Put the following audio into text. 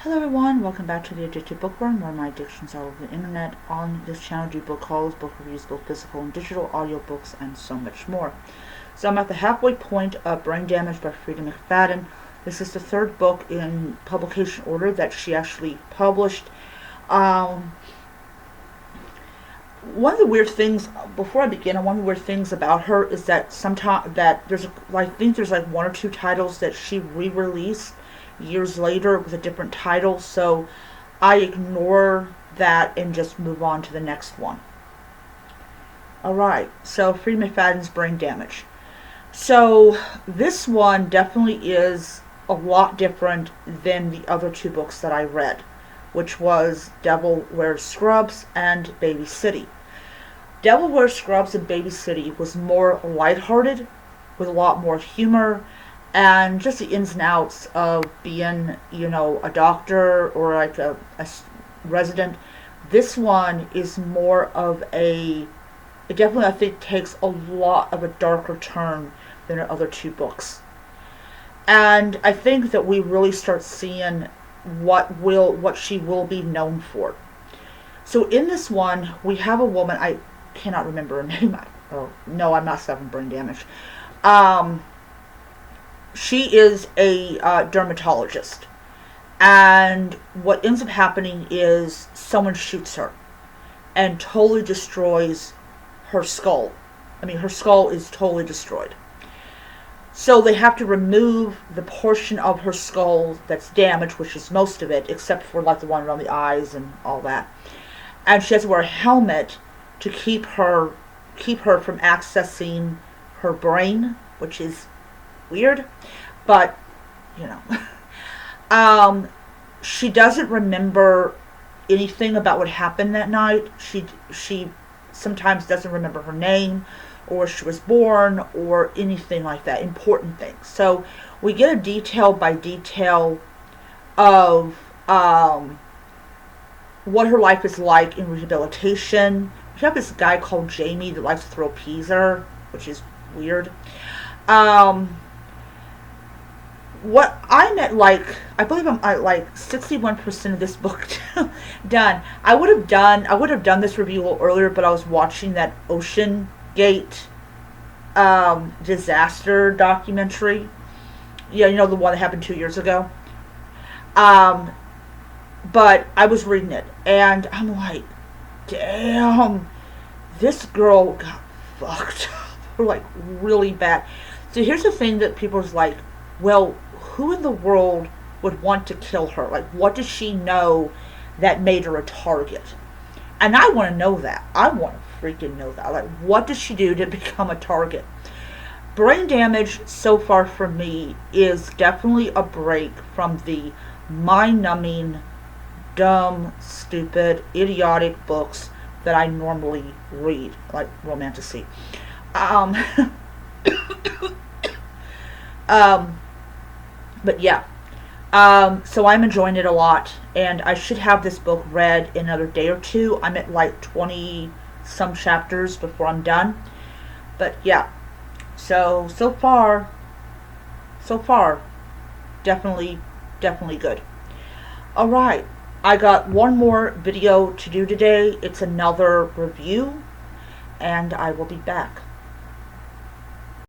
Hello everyone, welcome back to the Addicted Bookworm, where my addictions all over the internet. On this channel I do book hauls, book reviews, both physical and digital, audiobooks, and so much more. So I'm at the halfway point of Brain Damage by Freida McFadden. This is the third book in publication order that she actually published. One of the weird things, before I begin, one of the weird things about her is that sometimes I think there's like one or two titles that she re-released years later with a different title, so I ignore that and just move on to the next one. Alright, so Freida McFadden's Brain Damage. So this one definitely is a lot different than the other two books that I read, which was Devil Wears Scrubs and Baby City. Devil Wears Scrubs and Baby City was more lighthearted, with a lot more humor, and just the ins and outs of being, a doctor or like a resident. This one is more of it definitely, I think, takes a lot of a darker turn than the other two books. And I think that we really start seeing what she will be known for. So in this one, we have a woman, I cannot remember her name. Oh, no, I'm not suffering brain damage. She is a dermatologist, and what ends up happening is someone shoots her and totally destroys her skull. I mean, her skull is totally destroyed. So they have to remove the portion of her skull that's damaged, which is most of it, except for like the one around the eyes and all that. And she has to wear a helmet to keep her from accessing her brain, which is weird, but she doesn't remember anything about what happened that night. She sometimes doesn't remember her name, or she was born, or anything like that, important things. So we get a detail by detail of what her life is like in rehabilitation. We have this guy called Jamie that likes to throw peas at her, which is weird. What I'm at, I believe I'm at 61% of this book done. I would have done this review a little earlier, but I was watching that Ocean Gate disaster documentary. Yeah, the one that happened 2 years ago. But I was reading it, and I'm like, damn, this girl got fucked up, really bad. So here's the thing that people was like, well, who in the world would want to kill her? What does she know that made her a target? And I want to know that. I want to freaking know that. What does she do to become a target? Brain Damage, so far for me, is definitely a break from the mind-numbing, dumb, stupid, idiotic books that I normally read, like romantasy. But yeah, so I'm enjoying it a lot, and I should have this book read in another day or two. I'm at 20 some chapters before I'm done. But yeah, so far, definitely good. Alright, I got one more video to do today. It's another review, and I will be back.